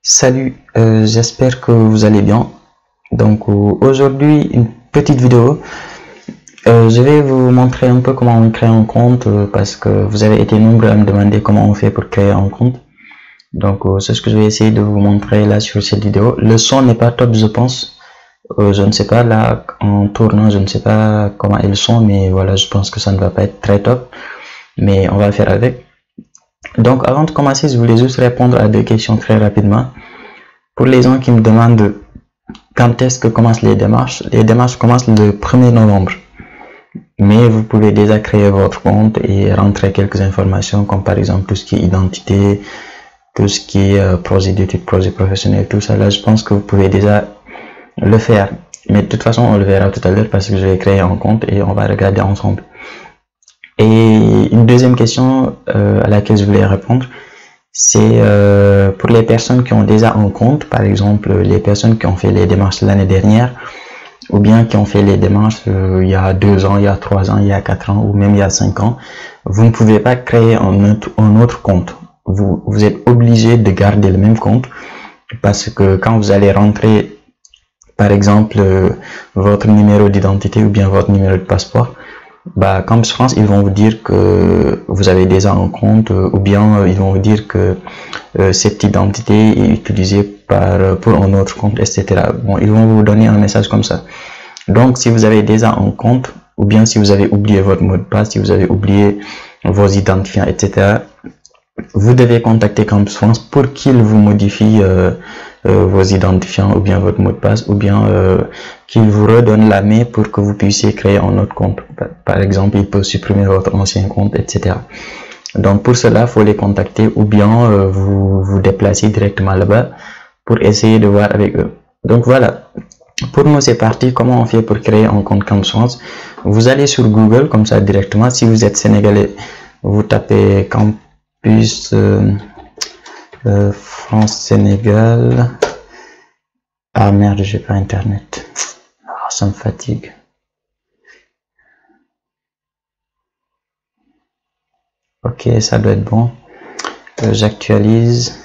Salut, j'espère que vous allez bien. Donc aujourd'hui une petite vidéo. Je vais vous montrer un peu comment on crée un compte parce que vous avez été nombreux à me demander comment on fait pour créer un compte. Donc c'est ce que je vais essayer de vous montrer là sur cette vidéo. Le son n'est pas top, je pense. Je ne sais pas là en tournant, je ne sais pas comment est le son, mais voilà, je pense que ça ne va pas être très top. Mais on va faire avec. Donc avant de commencer, je voulais juste répondre à deux questions très rapidement. Pour les gens qui me demandent quand est-ce que commencent les démarches commencent le 1er novembre. Mais vous pouvez déjà créer votre compte et rentrer quelques informations comme par exemple tout ce qui est identité, tout ce qui est projet d'études, projet professionnel, tout ça là, je pense que vous pouvez déjà le faire. Mais de toute façon, on le verra tout à l'heure parce que je vais créer un compte et on va regarder ensemble. Et une deuxième question à laquelle je voulais répondre, c'est pour les personnes qui ont déjà un compte, par exemple les personnes qui ont fait les démarches l'année dernière, ou bien qui ont fait les démarches il y a 2 ans, il y a 3 ans, il y a 4 ans, ou même il y a 5 ans, vous ne pouvez pas créer un autre compte. Vous êtes obligé de garder le même compte, parce que quand vous allez rentrer, par exemple, votre numéro d'identité ou bien votre numéro de passeport, Campus France, ils vont vous dire que vous avez déjà un compte ou bien ils vont vous dire que cette identité est utilisée pour un autre compte, etc. Bon, ils vont vous donner un message comme ça. Donc, si vous avez déjà un compte ou bien si vous avez oublié votre mot de passe, si vous avez oublié vos identifiants, etc., vous devez contacter Campus France pour qu'il vous modifie vos identifiants ou bien votre mot de passe ou bien qu'il vous redonne la main pour que vous puissiez créer un autre compte. Par exemple, il peut supprimer votre ancien compte, etc. Donc pour cela, il faut les contacter ou bien vous vous déplacer directement là-bas pour essayer de voir avec eux. Donc voilà, pour nous c'est parti. Comment on fait pour créer un compte Campus France? Vous allez sur Google comme ça directement. Si vous êtes sénégalais, vous tapez Campus France Sénégal. Ah merde, j'ai pas internet. Oh, ça me fatigue. Ok, ça doit être bon. J'actualise.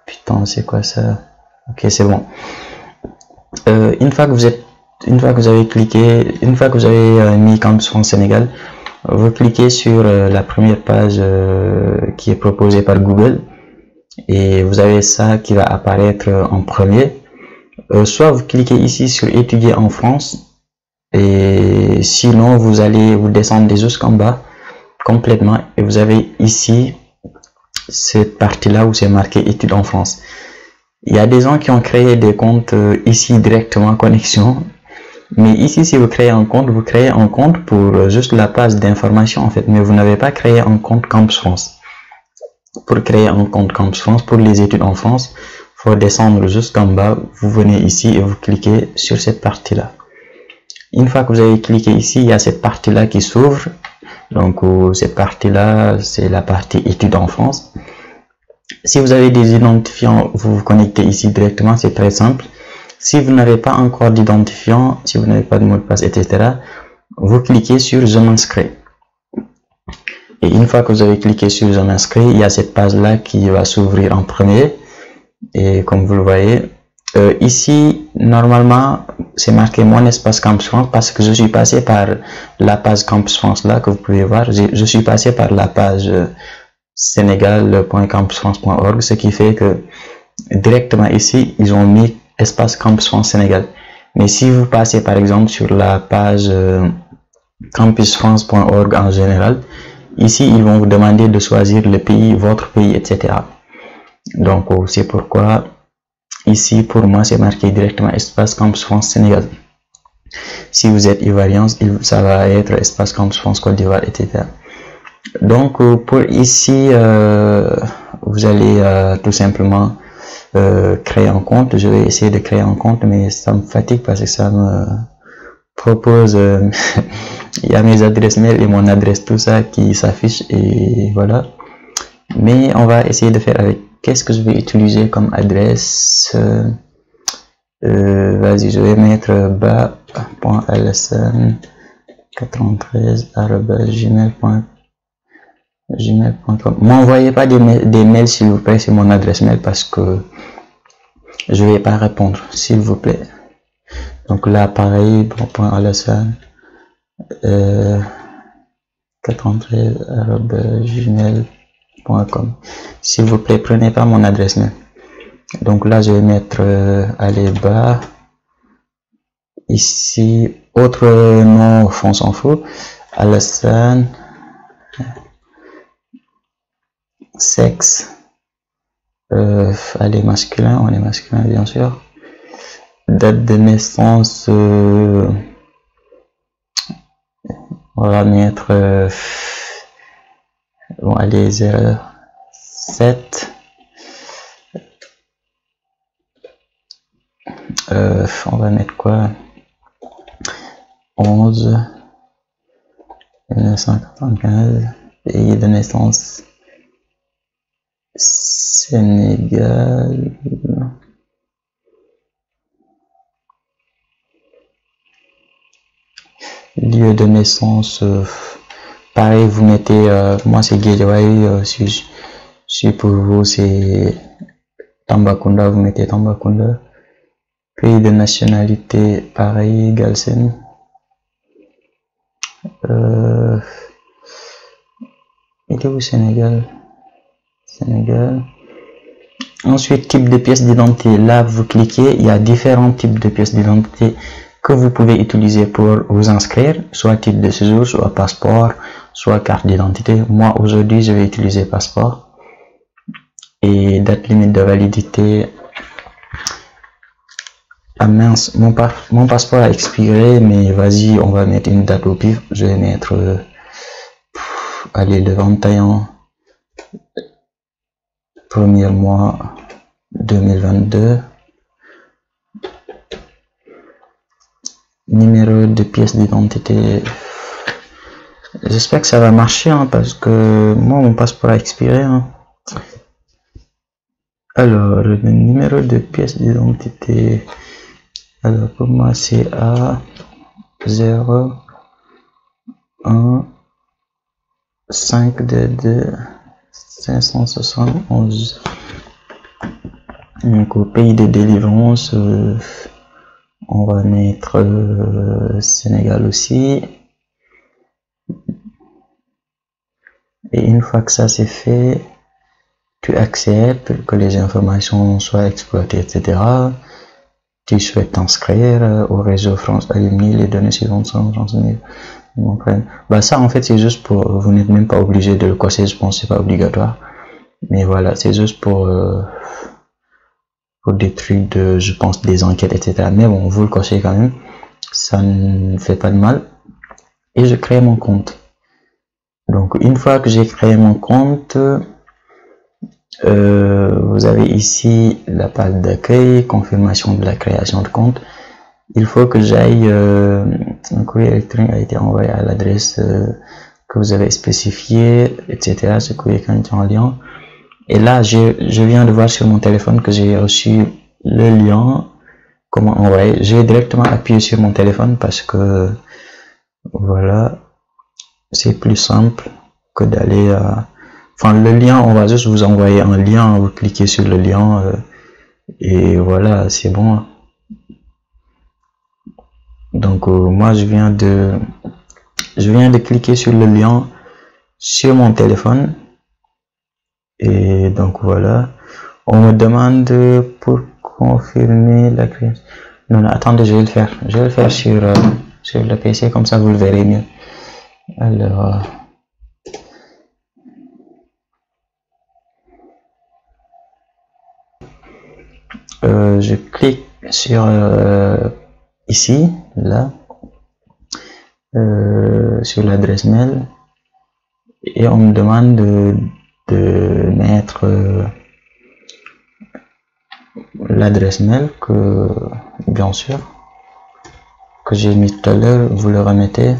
Putain, c'est quoi ça? Ok, c'est bon. Une fois que vous avez cliqué, une fois que vous avez mis Campus France Sénégal, vous cliquez sur la première page qui est proposée par Google et vous avez ça qui va apparaître en premier. Soit vous cliquez ici sur étudier en France et sinon vous allez vous descendre jusqu'en bas complètement et vous avez ici cette partie là où c'est marqué études en France. Il y a des gens qui ont créé des comptes ici directement connexion, mais ici si vous créez un compte, vous créez un compte pour juste la page d'information en fait, mais vous n'avez pas créé un compte Campus France. Pour créer un compte Campus France pour les études en France, il faut descendre jusqu'en bas, vous venez ici et vous cliquez sur cette partie là. Une fois que vous avez cliqué ici, il y a cette partie là qui s'ouvre. Donc cette partie là, c'est la partie études en France. Si vous avez des identifiants, vous vous connectez ici directement, c'est très simple. Si vous n'avez pas encore d'identifiant, si vous n'avez pas de mot de passe, etc., vous cliquez sur je m'inscris. Et une fois que vous avez cliqué sur je m'inscris, il y a cette page là qui va s'ouvrir en premier. Et comme vous le voyez, ici, normalement, c'est marqué mon espace Campus France parce que je suis passé par la page Campus France là que vous pouvez voir. Je suis passé par la page sénégal.campusfrance.org, ce qui fait que directement ici, ils ont mis espace Campus France Sénégal. Mais si vous passez par exemple sur la page campusfrance.org en général, ici, ils vont vous demander de choisir le pays, votre pays, etc. Donc, c'est pourquoi ici, pour moi, c'est marqué directement espace Campus France Sénégal. Si vous êtes ivoirien, ça va être espace Campus France Côte d'Ivoire, etc. Donc, pour ici, vous allez tout simplement créer un compte. Je vais essayer de créer un compte, mais ça me fatigue parce que ça me propose... il y a mes adresses mail et mon adresse, tout ça qui s'affiche et voilà. Mais on va essayer de faire avec. Qu'est-ce que je vais utiliser comme adresse? Vas-y, je vais mettre ba.lsn93@gmail.com. M'envoyez pas des mails s'il vous plaît, c'est mon adresse mail parce que je vais pas répondre, s'il vous plaît. Donc là, pareil, .alassane 93@gmail.com. S'il vous plaît, prenez pas mon adresse mail. Donc là, je vais mettre aller bas. Ici, autre nom, on s'en fout. Alassane, sexe, allez masculin, on est masculin bien sûr. Date de naissance, on va mettre bon, allez 07. On va mettre quoi? 11 1995. Pays de naissance Sénégal. Lieu de naissance, pareil, vous mettez, moi c'est Guédiawaye, si pour vous c'est Tambacounda, vous mettez Tambacounda. Pays de nationalité, pareil, Galsen. Et où Sénégal? Sénégal. Ensuite, type de pièce d'identité. Là, vous cliquez, il y a différents types de pièces d'identité que vous pouvez utiliser pour vous inscrire, soit titre de séjour, soit passeport, soit carte d'identité. Moi, aujourd'hui, je vais utiliser passeport. Et date limite de validité. Ah mince, mon passeport a expiré, mais vas-y, on va mettre une date au pif. Je vais mettre, allez, le 21 premier mois 2022. Numéro de pièce d'identité. J'espère que ça va marcher, hein, parce que moi, mon passeport a expiré. Hein. Alors, le numéro de pièce d'identité. Alors, pour moi, c'est A0 1 5 2 571. Donc, au pays de délivrance, on va mettre Sénégal aussi. Et une fois que ça c'est fait, tu acceptes que les informations soient exploitées, etc. Tu souhaites t'inscrire au réseau France Alumni, les données suivantes sont renseignées. Bah ça en fait c'est juste pour, vous n'êtes même pas obligé de le cocher, je pense que c'est pas obligatoire. Mais voilà, c'est juste pour des trucs de, je pense, des enquêtes, etc. Mais bon, vous le cochez quand même, ça ne fait pas de mal. Et je crée mon compte. Donc une fois que j'ai créé mon compte, vous avez ici la page d'accueil, confirmation de la création de compte. Il faut que j'aille, un courrier électronique a été envoyé à l'adresse que vous avez spécifiée, etc. Ce courrier est en lien. Et là, je viens de voir sur mon téléphone que j'ai reçu le lien. Comment envoyer? J'ai directement appuyé sur mon téléphone parce que voilà, c'est plus simple que d'aller à... Enfin, le lien, on va juste vous envoyer un lien, vous cliquez sur le lien et voilà, c'est bon. Donc moi, je viens de cliquer sur le lien sur mon téléphone. Et donc voilà, on me demande pour confirmer la création. Non, non, attendez, je vais le faire. Je vais le faire sur le PC, comme ça vous le verrez mieux. Alors, je clique sur ici, là, sur l'adresse mail, et on me demande de mettre l'adresse mail que, bien sûr, que j'ai mis tout à l'heure. Vous le remettez.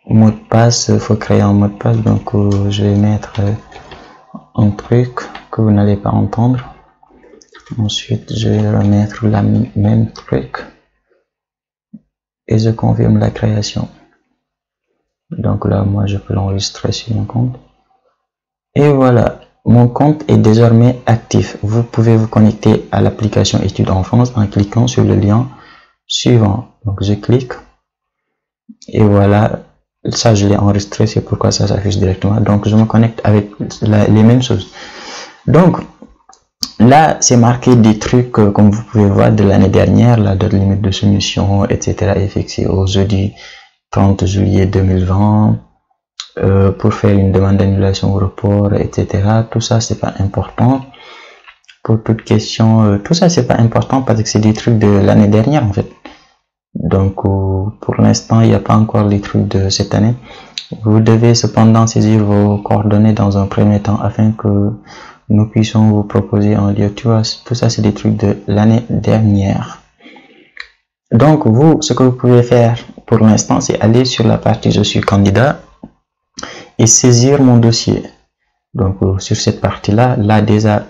Mot de passe, faut créer un mot de passe, donc je vais mettre un truc que vous n'allez pas entendre. Ensuite, je vais remettre la même truc et je confirme la création. Donc là, moi, je peux l'enregistrer sur mon compte. Et voilà. mon compte est désormais actif. Vous pouvez vous connecter à l'application Études en France en cliquant sur le lien suivant. Donc je clique et voilà, ça je l'ai enregistré, c'est pourquoi ça s'affiche directement. Donc je me connecte avec les mêmes choses. Donc là c'est marqué des trucs comme vous pouvez voir de l'année dernière, la date limite de soumission, etc. est fixée au jeudi 30 juillet 2020. Pour faire une demande d'annulation ou report, etc. Tout ça c'est pas important. Pour toute question, tout ça c'est pas important parce que c'est des trucs de l'année dernière en fait. Donc pour l'instant il n'y a pas encore les trucs de cette année. Vous devez cependant saisir vos coordonnées dans un premier temps afin que nous puissions vous proposer un lieu. Tu vois, tout ça c'est des trucs de l'année dernière. Donc vous, ce que vous pouvez faire pour l'instant, c'est aller sur la partie je suis candidat et saisir mon dossier. Donc sur cette partie là déjà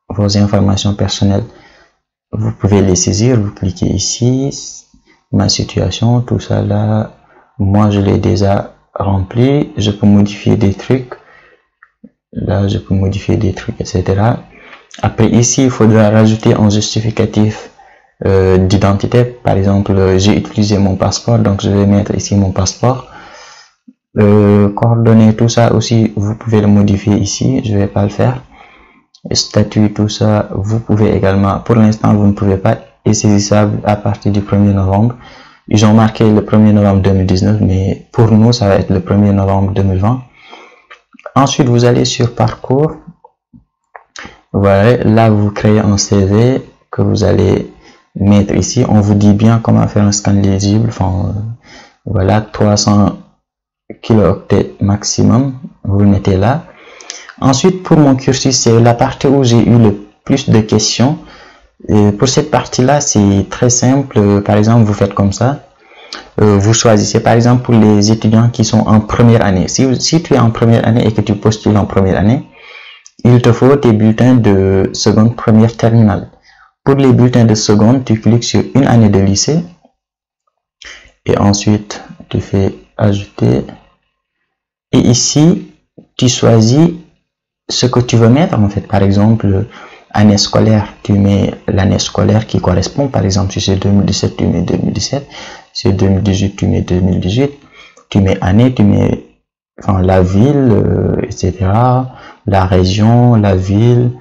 vos informations personnelles, vous pouvez les saisir. Vous cliquez ici, ma situation, tout ça là, moi je l'ai déjà rempli. Je peux modifier des trucs là, je peux modifier des trucs, etc. Après ici il faudra rajouter un justificatif d'identité. Par exemple, j'ai utilisé mon passeport, donc je vais mettre ici mon passeport. Coordonnées, tout ça aussi vous pouvez le modifier ici, je vais pas le faire. Statut, tout ça vous pouvez également, pour l'instant vous ne pouvez pas, et saisissable à partir du 1er novembre. Ils ont marqué le 1er novembre 2019, mais pour nous ça va être le 1er novembre 2020. Ensuite vous allez sur parcours, voilà, là vous créez un CV que vous allez mettre ici. On vous dit bien comment faire un scan lisible, enfin voilà, 300 kilooctets maximum, vous le mettez là. Ensuite pour mon cursus, c'est la partie où j'ai eu le plus de questions. Et pour cette partie là c'est très simple. Par exemple vous faites comme ça, vous choisissez par exemple pour les étudiants qui sont en première année. Si tu es en première année et que tu postules en première année, il te faut tes bulletins de seconde, première, terminale. Pour les bulletins de seconde, tu cliques sur une année de lycée et ensuite tu fais ajouter. Et ici, tu choisis ce que tu veux mettre en fait. Par exemple, année scolaire, tu mets l'année scolaire qui correspond. Par exemple, si c'est 2017, tu mets 2017. Si c'est 2018, tu mets 2018. Tu mets année, tu mets la ville, etc. La région, la ville.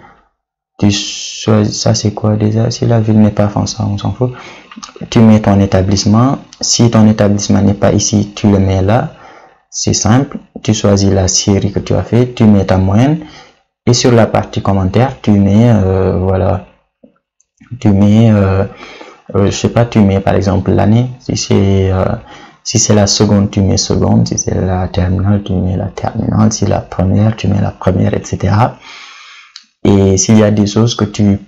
Tu choisis, ça c'est quoi déjà? Si la ville n'est pas ça, on s'en fout. Tu mets ton établissement. Si ton établissement n'est pas ici, tu le mets là. C'est simple, tu choisis la série que tu as fait, tu mets ta moyenne et sur la partie commentaire tu mets voilà, tu mets je sais pas, tu mets par exemple l'année. Si c'est la seconde, tu mets seconde. Si c'est la terminale, tu mets la terminale. Si la première, tu mets la première, etc. Et s'il y a des choses que tu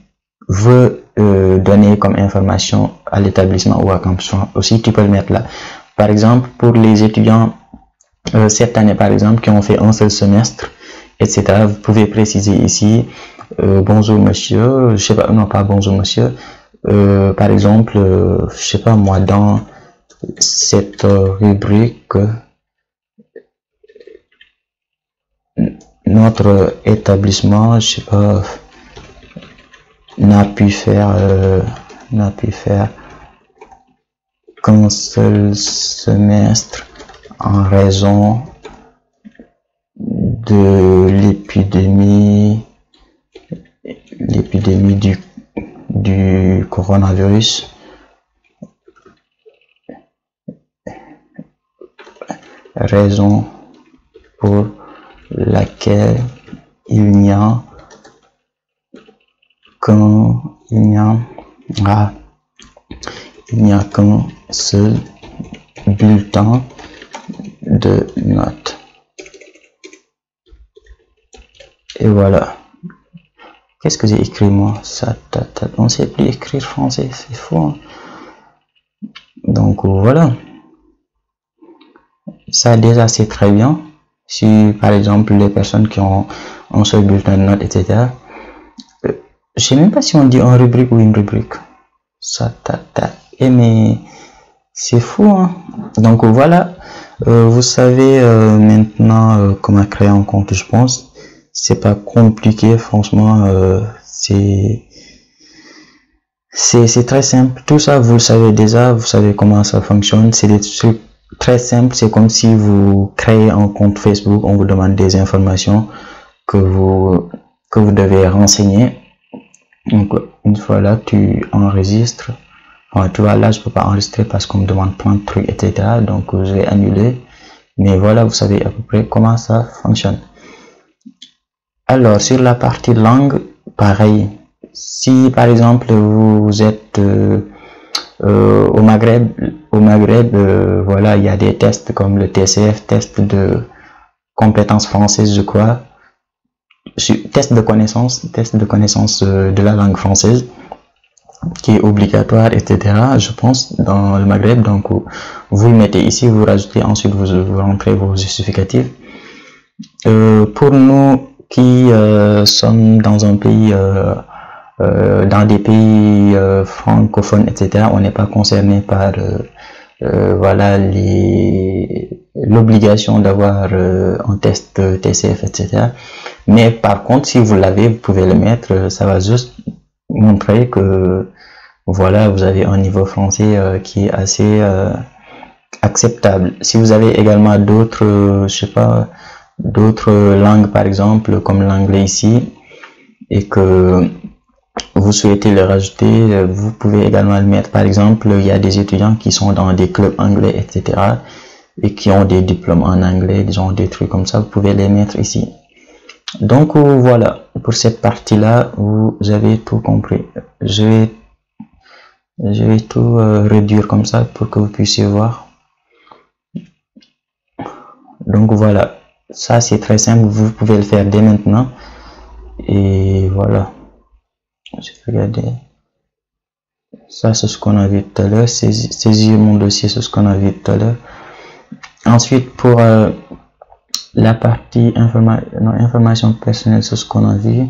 veux donner comme information à l'établissement ou à campus aussi, tu peux le mettre là. Par exemple, pour les étudiants cette année par exemple qui ont fait un seul semestre, etc., vous pouvez préciser ici bonjour monsieur, je sais pas, non pas bonjour monsieur, par exemple je sais pas moi, dans cette rubrique notre établissement, je sais pas, n'a pu faire qu'un seul semestre en raison de l'épidémie du coronavirus. Raison pour laquelle il n'y a qu'un seul bulletin de notes. Et voilà. Qu'est-ce que j'ai écrit moi? Ça, on ne sait plus écrire français, c'est fou, hein? Donc voilà. Ça déjà c'est très bien. Si par exemple les personnes qui ont un seul bulletin de notes, etc. Je sais même pas si on dit en rubrique ou une rubrique. Ça, et mais c'est fou, hein? Donc voilà. Vous savez maintenant comment créer un compte, je pense. c'est pas compliqué, franchement. C'est très simple. Tout ça, vous le savez déjà, vous savez comment ça fonctionne. C'est des trucs très simples. C'est comme si vous créez un compte Facebook, on vous demande des informations que vous devez renseigner. Donc, une fois là, tu enregistres. Enfin, tu vois, là, je peux pas enregistrer parce qu'on me demande plein de trucs, etc. Donc, je vais annuler. Mais voilà, vous savez à peu près comment ça fonctionne. Alors, sur la partie langue, pareil. Si, par exemple, vous êtes au Maghreb, voilà, il y a des tests comme le TCF, test de compétences françaises, je crois. Test de connaissance de la langue française qui est obligatoire, etc. je pense dans le Maghreb. Donc vous le mettez ici, vous rajoutez, ensuite vous rentrez vos justificatifs. Pour nous qui sommes dans un pays dans des pays francophones, etc., on n'est pas concerné par voilà l'obligation d'avoir un test TCF, etc. Mais par contre, si vous l'avez, vous pouvez le mettre. Ça va juste montrer que voilà, vous avez un niveau français qui est assez acceptable. Si vous avez également d'autres, je sais pas, d'autres langues, par exemple, comme l'anglais ici, et que vous souhaitez le rajouter, vous pouvez également le mettre. Par exemple, il y a des étudiants qui sont dans des clubs anglais, etc., et qui ont des diplômes en anglais, genre des trucs comme ça, vous pouvez les mettre ici. Donc voilà, pour cette partie là, vous avez tout compris. Je vais tout réduire comme ça pour que vous puissiez voir. Donc voilà, ça c'est très simple, vous pouvez le faire dès maintenant. Et voilà, je vais regarder. Ça c'est ce qu'on a vu tout à l'heure, saisir mon dossier, c'est ce qu'on a vu tout à l'heure. Ensuite, pour la partie information personnelle, c'est ce qu'on a vu.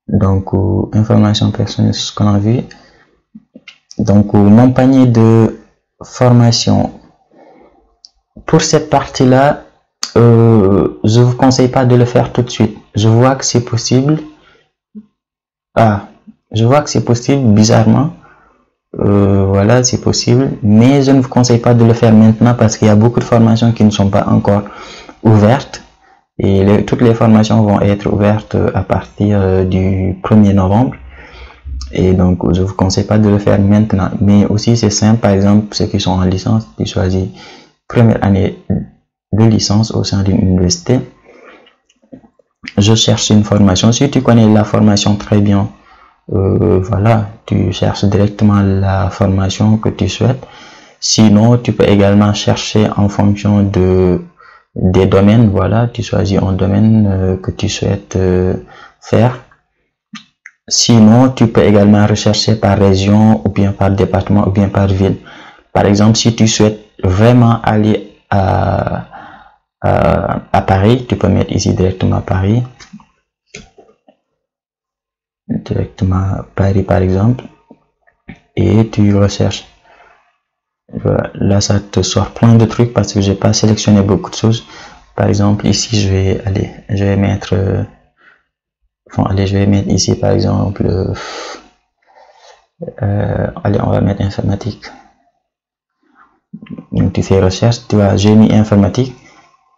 Donc information personnelle, c'est ce qu'on a vu. Donc mon panier de formation, pour cette partie là, je vous conseille pas de le faire tout de suite. Je vois que c'est possible. Je vois que c'est possible, bizarrement. Voilà, c'est possible, mais je ne vous conseille pas de le faire maintenant parce qu'il y a beaucoup de formations qui ne sont pas encore ouvertes, et toutes les formations vont être ouvertes à partir du 1er novembre, et donc je vous conseille pas de le faire maintenant. Mais aussi c'est simple, par exemple ceux qui sont en licence, tu choisis première année de licence au sein d'une université. Je cherche une formation. Si tu connais la formation très bien, voilà, tu cherches directement la formation que tu souhaites. Sinon, tu peux également chercher en fonction des domaines. Voilà, tu choisis un domaine que tu souhaites faire. Sinon, tu peux également rechercher par région, ou bien par département, ou bien par ville. Par exemple, si tu souhaites vraiment aller à Paris, tu peux mettre ici directement Paris. Directement Paris par exemple, et tu recherches. Voilà, là ça te sort plein de trucs parce que j'ai pas sélectionné beaucoup de choses. Par exemple ici je vais mettre je vais mettre ici par exemple allez, on va mettre informatique. Donc tu fais recherche, tu vois, j'ai mis informatique,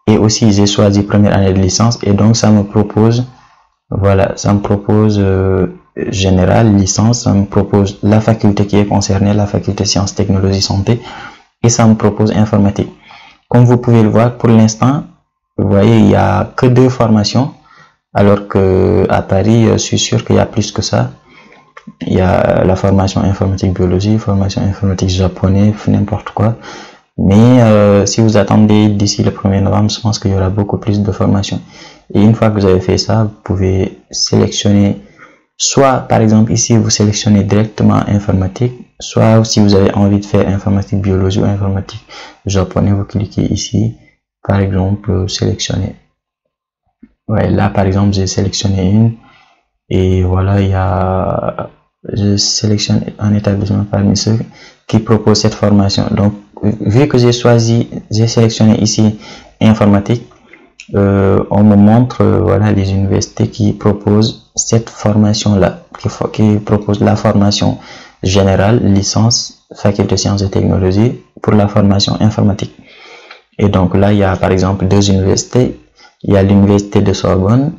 et aussi j'ai choisi première année de licence, et donc ça me propose, voilà, ça me propose général, licence, ça me propose la faculté qui est concernée, la faculté sciences, technologies, santé, et ça me propose informatique. Comme vous pouvez le voir, pour l'instant, vous voyez, il n'y a que 2 formations, alors que à Paris, je suis sûr qu'il y a plus que ça. Il y a la formation informatique biologie, formation informatique japonais, n'importe quoi. Mais si vous attendez d'ici le 1er novembre, je pense qu'il y aura beaucoup plus de formations. Et une fois que vous avez fait ça, vous pouvez sélectionner, soit par exemple ici vous sélectionnez directement informatique, soit si vous avez envie de faire informatique biologie ou informatique japonais, vous cliquez ici, par exemple sélectionner. Ouais, là par exemple j'ai sélectionné une, et voilà, je sélectionne un établissement parmi ceux qui proposent cette formation. Donc vu que j'ai sélectionné ici informatique, on me montre voilà les universités qui proposent cette formation là, qui proposent la formation générale, licence, faculté sciences et technologies pour la formation informatique. Et donc là il y a par exemple deux universités, il y a l'université de Sorbonne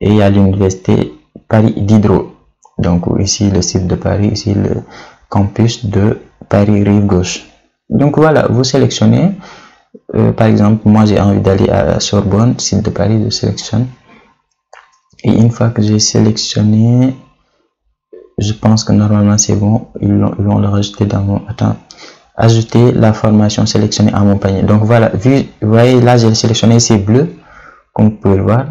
et il y a l'université Paris Diderot. Donc ici le site de Paris, ici le campus de Paris rive gauche. Donc voilà, vous sélectionnez. Par exemple, moi j'ai envie d'aller à Sorbonne, site de Paris, je sélectionne. Et une fois que j'ai sélectionné, je pense que normalement c'est bon. Ils vont le rajouter dans mon... Attends, ajouter la formation sélectionnée à mon panier. Donc voilà, vous voyez là j'ai sélectionné, c'est bleu, comme vous pouvez le voir.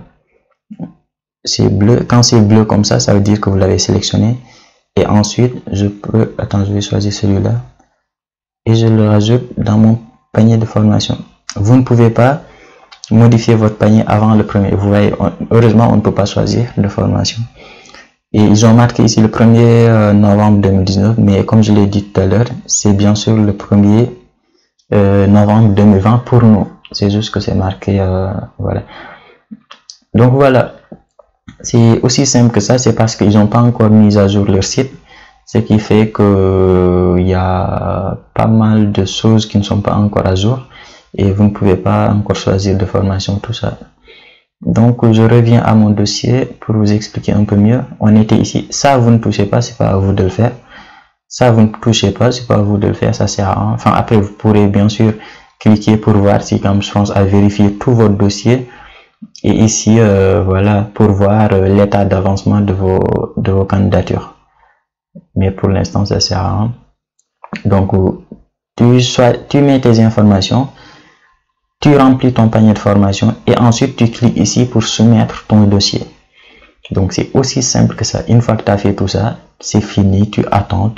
C'est bleu. Quand c'est bleu comme ça veut dire que vous l'avez sélectionné. Et ensuite, je peux... Attends, je vais choisir celui-là. Et je le rajoute dans mon panier de formation. Vous ne pouvez pas modifier votre panier avant le premier. Vous voyez, heureusement, on ne peut pas choisir de formation. Et ils ont marqué ici le 1er novembre 2019, mais comme je l'ai dit tout à l'heure, c'est bien sûr le 1er novembre 2020 pour nous. C'est juste que c'est marqué, voilà. Donc voilà, c'est aussi simple que ça, c'est parce qu'ils n'ont pas encore mis à jour leur site. Ce qui fait que il y a pas mal de choses qui ne sont pas encore à jour et vous ne pouvez pas encore choisir de formation, tout ça. Donc je reviens à mon dossier pour vous expliquer un peu mieux. On était ici, ça vous ne touchez pas, c'est pas à vous de le faire. Ça vous ne touchez pas, c'est pas à vous de le faire, ça sert à rien. Enfin après vous pourrez bien sûr cliquer pour voir si Campus France a vérifié tout votre dossier. Et ici voilà pour voir l'état d'avancement de vos candidatures. Mais pour l'instant ça sert à rien. Donc tu mets tes informations, tu remplis ton panier de formation et ensuite tu cliques ici pour soumettre ton dossier. Donc c'est aussi simple que ça. Une fois que tu as fait tout ça, c'est fini, tu attends.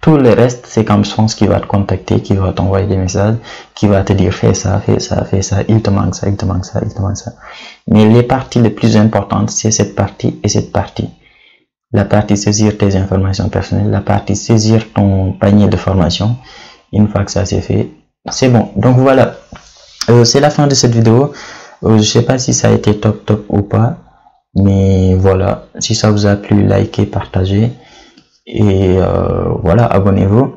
Tout le reste, c'est Campus France qui va te contacter, qui va t'envoyer des messages, qui va te dire fais ça, il te manque ça, il te manque ça, il te manque ça. Mais les parties les plus importantes, c'est cette partie et cette partie. La partie saisir tes informations personnelles, la partie saisir ton panier de formation. Une fois que ça c'est fait, c'est bon. Donc voilà, c'est la fin de cette vidéo. Je sais pas si ça a été top ou pas, mais voilà, si ça vous a plu, likez, partagez et voilà, abonnez-vous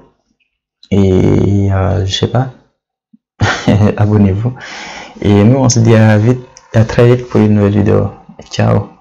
et je sais pas, abonnez-vous et nous on se dit à très vite pour une nouvelle vidéo. Ciao.